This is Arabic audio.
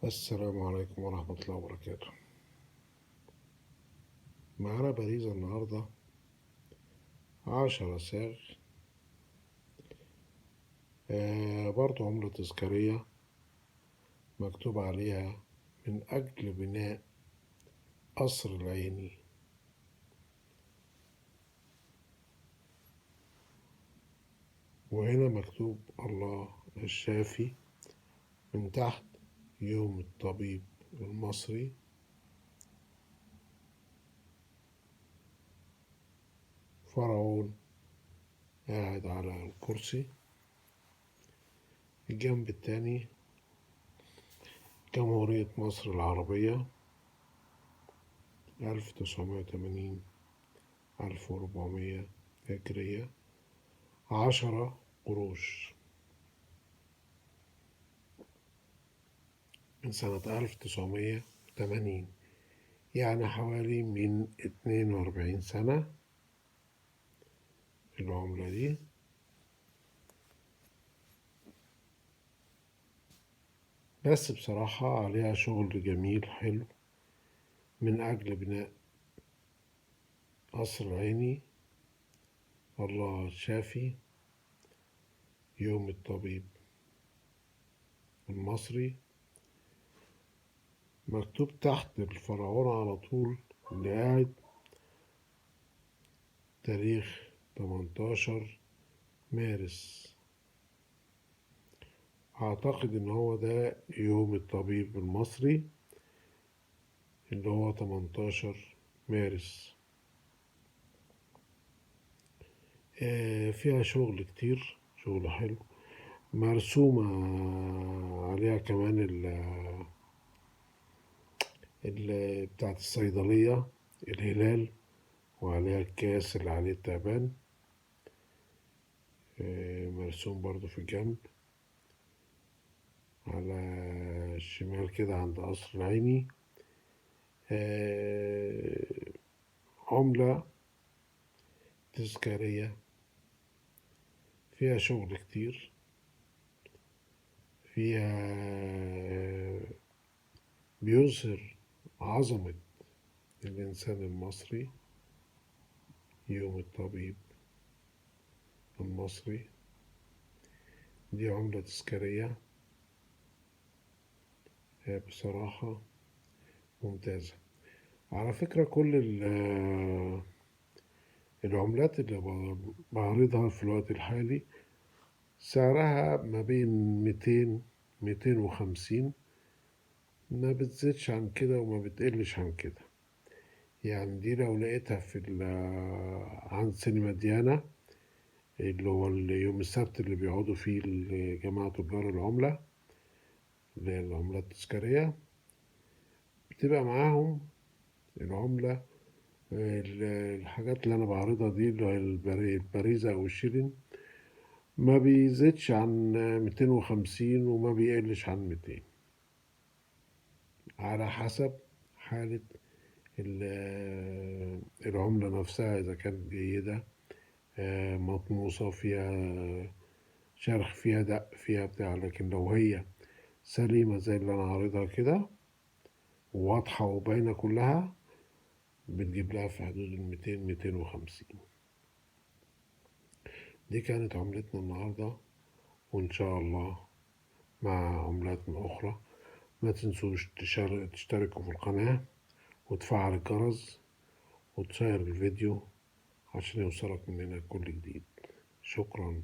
السلام عليكم ورحمة الله وبركاته. معانا باريزا النهاردة 10 ساغ. برضو عملة تذكارية مكتوب عليها من أجل بناء قصر العيني. وهنا مكتوب الله الشافي، من تحت يوم الطبيب المصري. فرعون قاعد على الكرسي. الجنب التاني جمهورية مصر العربية 1980 1400 هجرية، 10 قروش من سنة 1980، يعني حوالي من 42 سنة العملة دي. بس بصراحة عليها شغل جميل حلو من أجل بناء قصر العيني. الله الشافي يوم الطبيب المصري. مكتوب تحت الفرعون على طول اللي قاعد تاريخ 18 مارس. أعتقد إن هو ده يوم الطبيب المصري اللي هو 18 مارس. فيها شغل كتير، شغل حلو، مرسومة عليها كمان بتاعت الصيدلية الهلال، وعليها الكاس اللي عليه التعبان، مرسوم برضو في الجنب على الشمال كده عند قصر العيني. عملة تذكارية فيها شغل كتير، فيها بيظهر عظمة الإنسان المصري. يوم الطبيب المصري دي عملة تذكارية بصراحة ممتازة. على فكرة كل العملات اللي بعرضها في الوقت الحالي سعرها ما بين 200 250، ما بتزيدش عن كده وما بتقلش عن كده. يعني دي لو لقيتها في عند سينما ديانا، اللي هو اليوم السبت اللي بيقعدوا فيه جماعة تجار العملة اللي هي العملات التذكارية، بتبقى معاهم العملة. الحاجات اللي أنا بعرضها دي اللي هي الباريزة أو الشيلين ما بيزيدش عن 250 وما بيقلش عن 200، على حسب حالة العملة نفسها، إذا كانت جيدة مطموسة، فيها شرخ، فيها دق، فيها بتاع. لكن لو هي سليمة زي اللي أنا عارضها كده واضحة وباينة كلها، بتجيب لها في حدود 200 250. دي كانت عملتنا النهاردة، وإن شاء الله مع عملات أخرى. ما تنسوش تشتركوا في القناة وتفعل الجرس وتشير الفيديو عشان يوصلك مننا كل جديد. شكرا.